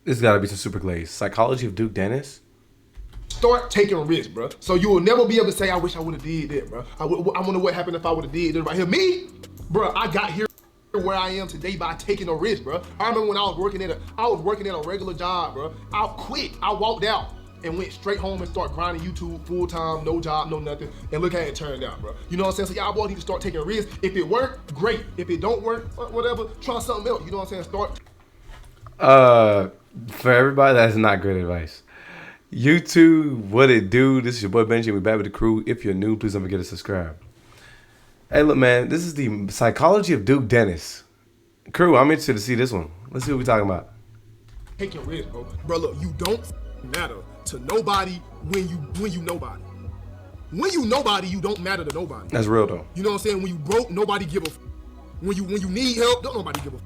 This got to be some super glaze. Psychology of Duke Dennis? Start taking risks, bro. So you will never be able to say, I wish I would have did that, bro. I wonder what happened if I would have did that right here. Me, bro, I got here where I am today by taking a risk, bro. I remember when I was working at a regular job, bro. I quit. I walked out and went straight home and start grinding YouTube full time, no job, no nothing. And look how it turned out, bro. You know what I'm saying? So y'all boys need to start taking risks. If it worked, great. If it don't work, whatever, try something else. You know what I'm saying? Start. For everybody, that's not great advice. YouTube, what it do? This is your boy Benji. We back with the crew. If you're new, please don't forget to subscribe. Hey, look, man, this is the psychology of Duke Dennis. Crew, I'm interested to see this one. Let's see what we're talking about. Take your risk, bro. Bro, look, you don't matter to nobody when you nobody. When you nobody, you don't matter to nobody. That's real though. You know what I'm saying? When you broke, nobody give a f. When you need help, don't nobody give a f.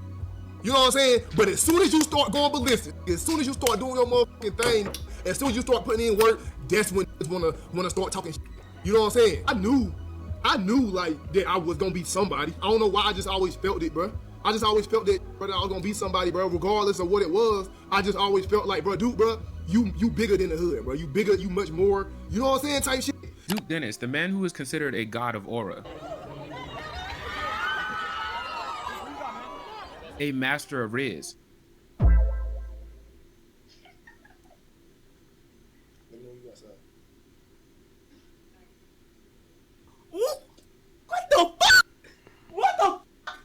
You know what I'm saying? But as soon as you start going ballistic, as soon as you start doing your motherfucking thing, as soon as you start putting in work, that's when it's wanna start talking shit. You know what I'm saying? I knew like that I was gonna be somebody. I don't know why, I just always felt it, bro. I just always felt that, bro, that I was gonna be somebody, bro, regardless of what it was. I just always felt like, bro, dude, bro, you bigger than the hood, bro. You bigger, you much more, you know what I'm saying, type shit. Duke Dennis, the man who is considered a god of aura. A master of riz. What the fuck? What the fuck?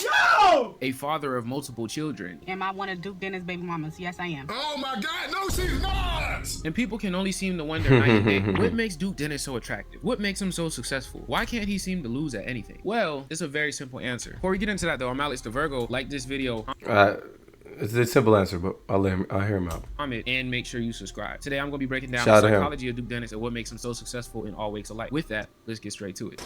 Yo! A father of multiple children. Am I one of Duke Dennis' baby mamas? Yes, I am. Oh my God, no, she's not! And people can only seem to wonder night and day, what makes Duke Dennis so attractive? What makes him so successful? Why can't he seem to lose at anything? Well, it's a very simple answer. Before we get into that though, I'm Alex the Virgo. Like this video, It's a simple answer, but I'll hear him out. comment, and make sure you subscribe. Today I'm going to be breaking down Shout the out to him. psychology of Duke Dennis and what makes him so successful in all wakes of life. With that, let's get straight to it.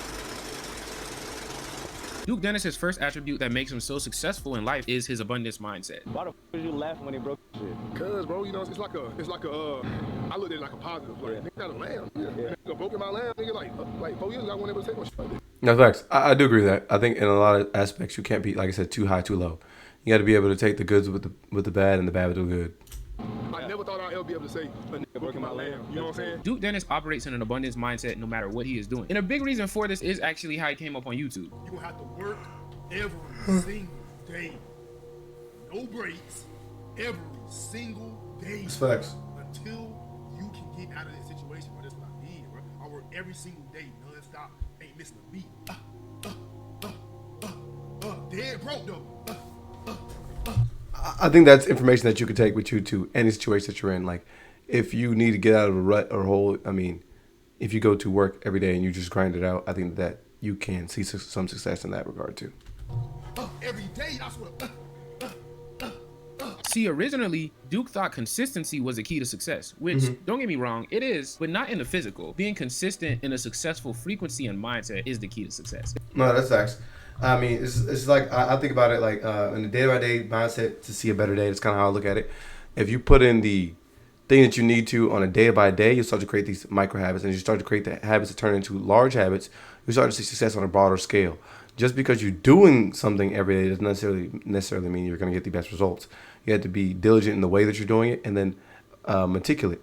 Duke Dennis's first attribute that makes him so successful in life is his abundance mindset. Why the f did you laugh when he broke shit? Cause, bro, you know, it's like a, I looked at it like a positive. Like, nigga got a lamb. Yeah. Nigga broke in my lamb. Nigga, like 4 years ago, I wasn't able to take no shit like that. No, facts. I do agree with that. I think in a lot of aspects, you can't be, like I said, too high, too low. You got to be able to take the goods with the bad and the bad with the good. I never thought I'd ever be able to say a nigga broke in my lamb. You know what I'm saying? Duke Dennis operates in an abundance mindset no matter what he is doing. And a big reason for this is actually how he came up on YouTube. You're gonna have to work every single day. No breaks. Every single day. That's facts. Until you can get out of that situation. Bro, that's what I did, bro. I work every single day, non-stop. Ain't missing a beat. Dead broke though. I think that's information that you could take with you to any situation that you're in. Like, if you need to get out of a rut or hole, I mean, if you go to work every day and you just grind it out, I think that you can see some success in that regard too. Every day, I swear. See, originally, Duke thought consistency was the key to success, which, don't get me wrong, it is, but not in the physical. Being consistent in a successful frequency and mindset is the key to success. No, that's facts. I mean, it's like, I think about it like in the day-by-day mindset to see a better day. That's kind of how I look at it. If you put in the thing that you need to on a day-by-day, you start to create these micro habits, and you start to create the habits that turn into large habits. You start to see success on a broader scale. Just because you're doing something every day doesn't necessarily mean you're going to get the best results. You have to be diligent in the way that you're doing it, and then meticulate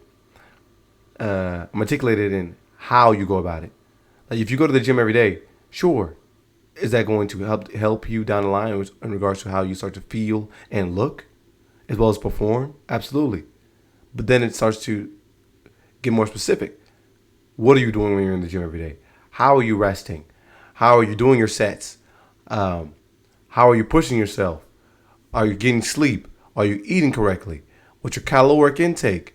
in how you go about it. Like, if you go to the gym every day, sure, is that going to help you down the line in regards to how you start to feel and look, as well as perform? Absolutely. But then it starts to get more specific. What are you doing when you're in the gym every day? How are you resting? How are you doing your sets? How are you pushing yourself? Are you getting sleep? Are you eating correctly? What's your caloric intake?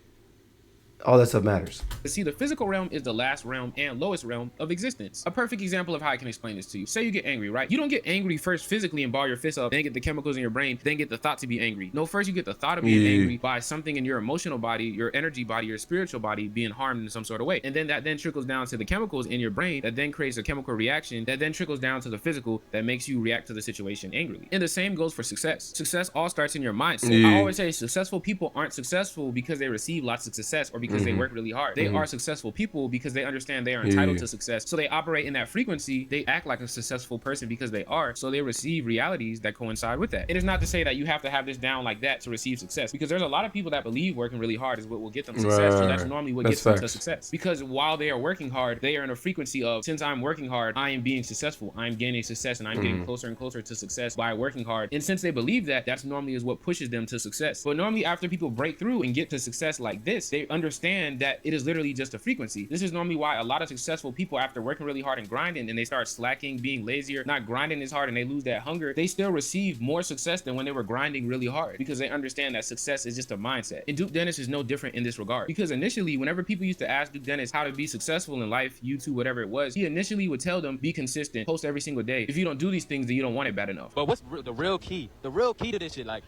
All that stuff matters. See, the physical realm is the last realm and lowest realm of existence. A perfect example of how I can explain this to you. Say you get angry, right? You don't get angry first physically and ball your fist up, then get the chemicals in your brain, then get the thought to be angry. No, first you get the thought of being angry by something in your emotional body, your energy body, your spiritual body being harmed in some sort of way. And then that then trickles down to the chemicals in your brain that then creates a chemical reaction that then trickles down to the physical that makes you react to the situation angrily. And the same goes for success. Success all starts in your mindset. I always say successful people aren't successful because they receive lots of success or because because they work really hard. They are successful people because they understand they are entitled to success. So they operate in that frequency. They act like a successful person because they are. So they receive realities that coincide with that. It is not to say that you have to have this down like that to receive success, because there's a lot of people that believe working really hard is what will get them success. So that's normally what gets them to success. Because while they are working hard, they are in a frequency of, since I'm working hard, I am being successful. I'm gaining success, and I'm getting closer and closer to success by working hard. And since they believe that, that's normally is what pushes them to success. But normally after people break through and get to success like this, they understand that it is literally just a frequency. This is normally why a lot of successful people, after working really hard and grinding, and they start slacking, being lazier, not grinding as hard, and they lose that hunger, they still receive more success than when they were grinding really hard, because they understand that success is just a mindset. And Duke Dennis is no different in this regard, because initially, whenever people used to ask Duke Dennis how to be successful in life, YouTube, whatever it was, he initially would tell them, be consistent, post every single day. If you don't do these things, then you don't want it bad enough. But what's the real key? The real key to this shit, like,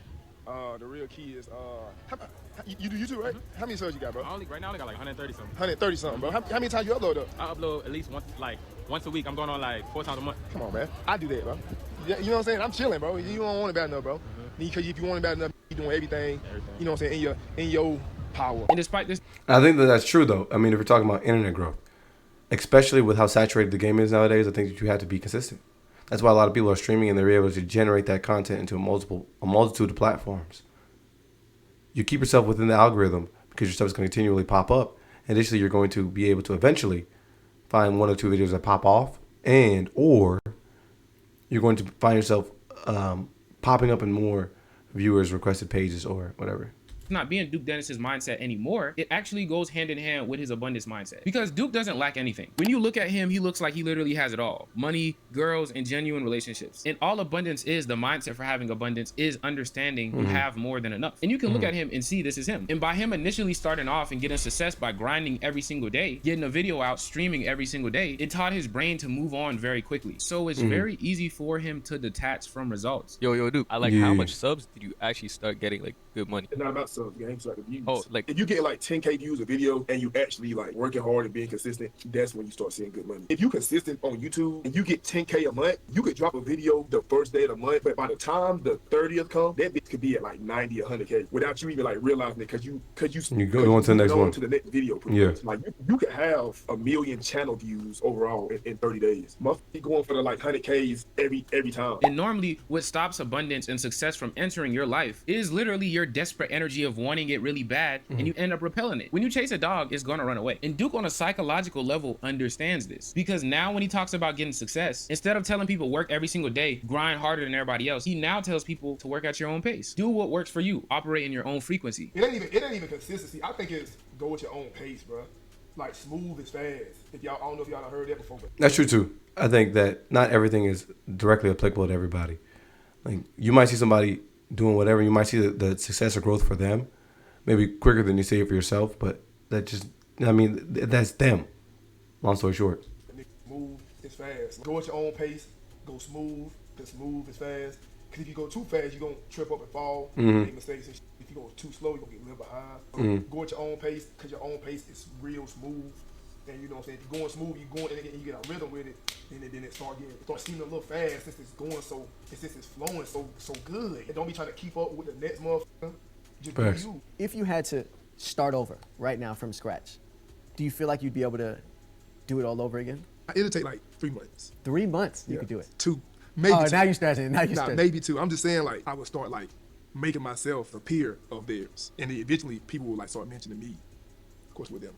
The real key is you do YouTube, right? How many subs you got, bro? right now I got like 130 something. 130 something, bro. How many times you upload though? I upload at least once a week. I'm going on like 4 times a month. Come on, man. I do that, bro. You know what I'm saying? I'm chilling, bro. You don't want it bad enough, bro. Because if you want it bad enough, you're doing everything. You know what I'm saying? In your power. And despite this, I think that's true, though. I mean, if we're talking about internet growth, especially with how saturated the game is nowadays, I think that you have to be consistent. That's why a lot of people are streaming, and they're able to generate that content into a multitude of platforms. You keep yourself within the algorithm because your stuff is going to continually pop up. Additionally, you're going to be able to eventually find 1 or 2 videos that pop off, or you're going to find yourself popping up in more viewers' requested pages or whatever. not being Duke Dennis's mindset anymore, it actually goes hand in hand with his abundance mindset. Because Duke doesn't lack anything. When you look at him, he looks like he literally has it all. Money, girls, and genuine relationships. And all abundance is, the mindset for having abundance is understanding you have more than enough. And you can look at him and see this is him. And by him initially starting off and getting success by grinding every single day, getting a video out, streaming every single day, it taught his brain to move on very quickly. So it's very easy for him to detach from results. Yo, Duke, I like how much subs did you actually start getting like good money? It's not about subs, gang. It's like the views. Oh, like if you get like 10K views a video and you actually like working hard and being consistent, that's when you start seeing good money. If you consistent on YouTube and you get 10K a month, you could drop a video the first day of the month, but by the time the 30th comes, that bitch could be at like 90 or 100K without you even like realizing it, because you go on to the next one. To the next video. Yeah. Like you could have 1 million channel views overall in 30 days. Motherfucker going for the like 100Ks every time. And normally what stops abundance and success from entering your life is literally your desperate energy of wanting it really bad, and you end up repelling it. When you chase a dog, it's gonna run away. And Duke on a psychological level understands this, because now when he talks about getting success, instead of telling people work every single day, grind harder than everybody else, he now tells people to work at your own pace. Do what works for you. Operate in your own frequency. It ain't even consistency. I think it's go at your own pace, bro. Like smooth is fast. If y'all, I don't know if y'all have heard that before, but That's true too. I think that not everything is directly applicable to everybody. Like you might see somebody doing whatever, you might see the success or growth for them, maybe quicker than you see it for yourself, but that just, I mean, that's them. Long story short. smooth is fast. Go at your own pace. Go smooth. Cause smooth is fast. Cause if you go too fast, you're gonna trip up and fall, make mistakes and shit. If you go too slow, you're gonna get a little behind. Go at your own pace, cause your own pace is real smooth. And you know what I'm saying? If you're going smooth, you're going and you get a rhythm with it, and then it start seeming a little fast since it's going so, since it's flowing so good. And don't be trying to keep up with the next motherfucker. Just do you. If you had to start over right now from scratch, do you feel like you'd be able to do it all over again? It'll take like 3 months. 3 months, you could do it. 2, maybe. Oh, 2. now you're stretching. Now you're stretching. Maybe 2. I'm just saying, like, I would start like making myself a peer of theirs, and then eventually people will like start mentioning me, of course, with them.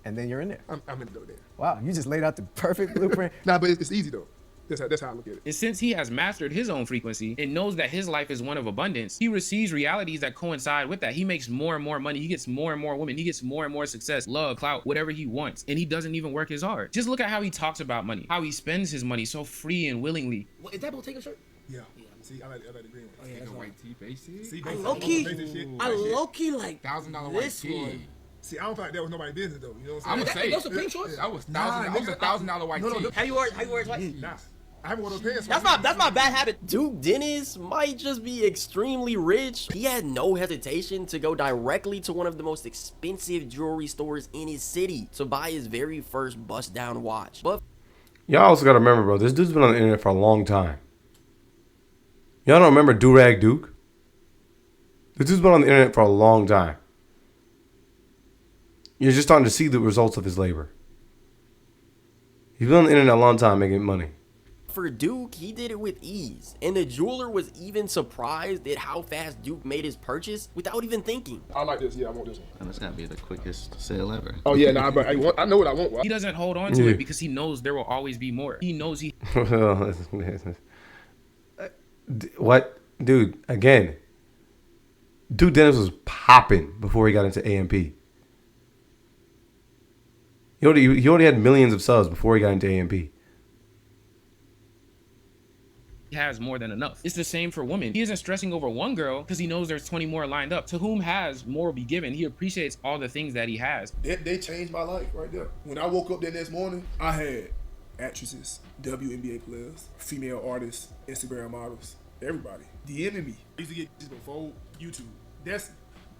And then you're in there. I'm in the door there. Wow, you just laid out the perfect blueprint. Nah, but it's easy though. That's how I look at it. And since he has mastered his own frequency and knows that his life is one of abundance, he receives realities that coincide with that. He makes more and more money. He gets more and more women. He gets more and more success, love, clout, whatever he wants. And he doesn't even work as hard. Just look at how he talks about money, how he spends his money so free and willingly. What, is that Bottega shirt? Yeah. See, I like the green one. Oh, yeah, that's The right. white tee basic. See, I basic low-key like $1,000 white this tee. one. See, I don't feel like that was nobody's business though. You know what I'm I'm gonna saying? say Those are pink shorts? that was Nah, $1,000. That was $1,000 white No, tee. How you wear it white? Nah, I haven't worn those pants. That's my bad habit. Duke Dennis might just be extremely rich. He had no hesitation to go directly to one of the most expensive jewelry stores in his city to buy his very first bust down watch. But Y'all also gotta remember, bro, this dude's been on the internet for a long time. Y'all don't remember Durag Duke? This dude's been on the internet for a long time. You're just starting to see the results of his labor. He's been on the internet a long time making money. For Duke, he did it with ease, and the jeweler was even surprised at how fast Duke made his purchase without even thinking. I like this. Yeah, I want this one. And it's gotta be the quickest sale ever. Oh yeah, nah, but I know what I want. Bro. He doesn't hold on to it because he knows there will always be more. He knows he. What? Dude, again. Duke Dennis was popping before he got into AMP. He already had millions of subs before he got into AMP. Has more than enough. It's the same for women. He isn't stressing over one girl because he knows there's 20 more lined up. To whom has, more will be given. He appreciates all the things that he has. They changed my life right there. When I woke up the next morning, I had actresses, WNBA players, female artists, Instagram models, everybody DMing me. I used to get this before YouTube. That's,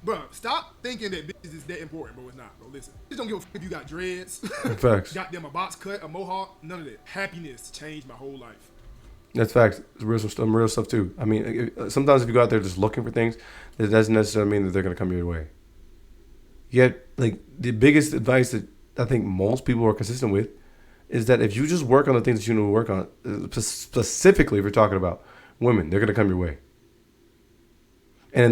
bro, stop thinking that bitches is that important, bro. It's not, bro. Listen, just don't give a fuck if you got dreads, Facts. got them a box cut, a mohawk, none of that. Happiness changed my whole life. That's facts. It's real stuff too. I mean, sometimes if you go out there just looking for things, that doesn't necessarily mean that they're going to come your way. Yet, like, the biggest advice that I think most people are consistent with is that if you just work on the things that you need to work on, specifically if you're talking about women, they're going to come your way. And in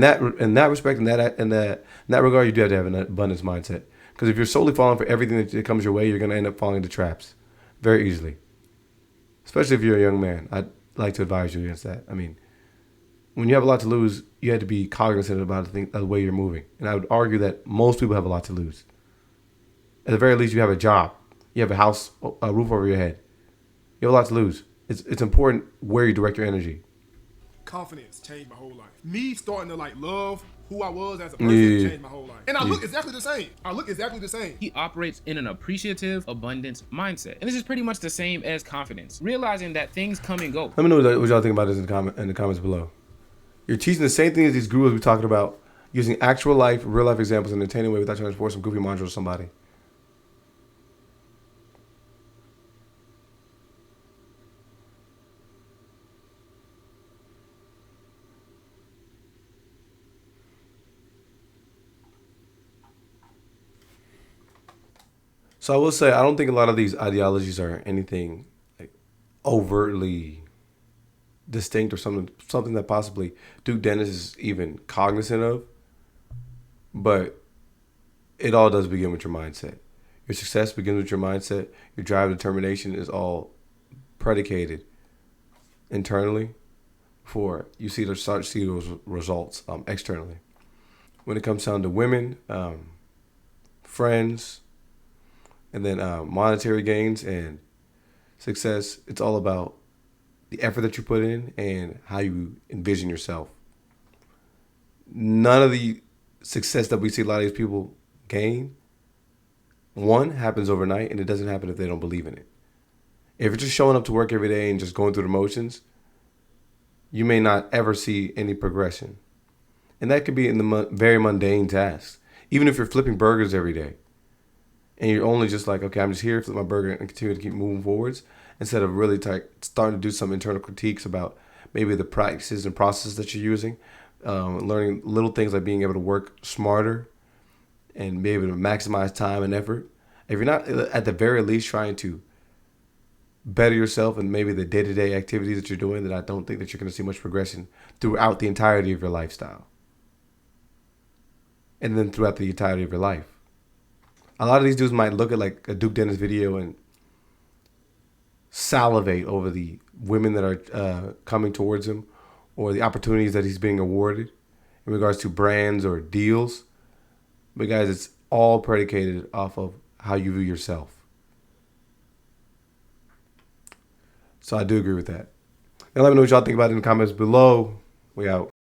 that respect, in that regard, you do have to have an abundance mindset. Because if you're solely falling for everything that comes your way, you're going to end up falling into traps very easily. Especially if you're a young man. I'd like to advise you against that. I mean, when you have a lot to lose, you have to be cognizant about the way you're moving. And I would argue that most people have a lot to lose. At the very least, you have a job. You have a house, a roof over your head. You have a lot to lose. It's important where you direct your energy. Confidence changed my whole life. Me starting to like love who I was as a person changed my whole life. And I look exactly the same. He operates in an appreciative abundance mindset. And this is pretty much the same as confidence. Realizing that things come and go. Let me know what y'all think about this in the comments below. You're teaching the same thing as these gurus we're talking about, using actual life, real life examples in an entertaining way without trying to force some goofy mantra to somebody. So I will say, I don't think a lot of these ideologies are anything like overtly distinct or something that possibly Duke Dennis is even cognizant of. But it all does begin with your mindset. Your success begins with your mindset. Your drive and determination is all predicated internally before you start to see those results externally. When it comes down to women, friends, and then monetary gains and success, it's all about the effort that you put in and how you envision yourself. None of the success that we see a lot of these people gain, one, happens overnight, and it doesn't happen if they don't believe in it. If you're just showing up to work every day and just going through the motions, you may not ever see any progression. And that could be in the very mundane tasks. Even if you're flipping burgers every day, and you're only just like, okay, I'm just here to flip my burger and continue to keep moving forwards, instead of really starting to do some internal critiques about maybe the practices and processes that you're using, learning little things like being able to work smarter and be able to maximize time and effort. If you're not at the very least trying to better yourself and maybe the day-to-day activities that you're doing, then I don't think that you're going to see much progression throughout the entirety of your lifestyle. And then throughout the entirety of your life. A lot of these dudes might look at like a Duke Dennis video and salivate over the women that are coming towards him or the opportunities that he's being awarded in regards to brands or deals. But guys, it's all predicated off of how you view yourself. So I do agree with that. Now let me know what y'all think about it in the comments below. We out.